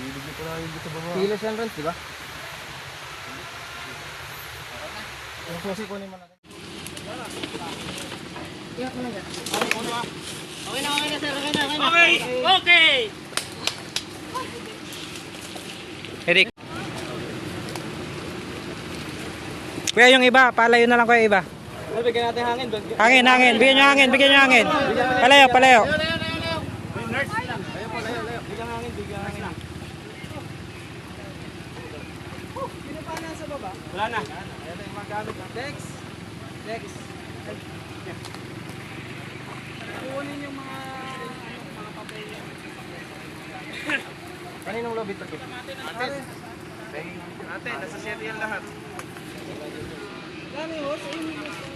Bilig nyo pala yung dito baba. Kilos yan, Rans, di ba? Yung susi kunin mo natin. Iyak mo na dyan. Okay na, sir. Okay na. Okay! Eric. Kuya, yung iba, palayo na lang kuya iba. Bigyan natin hangin doon. Hangin. Bigyan nyo hangin, bigyan nyo hangin. Palayo. Layo. Bigyan hangin. Sino pa nasa baba? Wala na. Ayan na yung magamit. Dex. Kunin yung mga papel. Kaninong lobby to? Ate, nasa 7 yan lahat. Dami ho, sa inyo.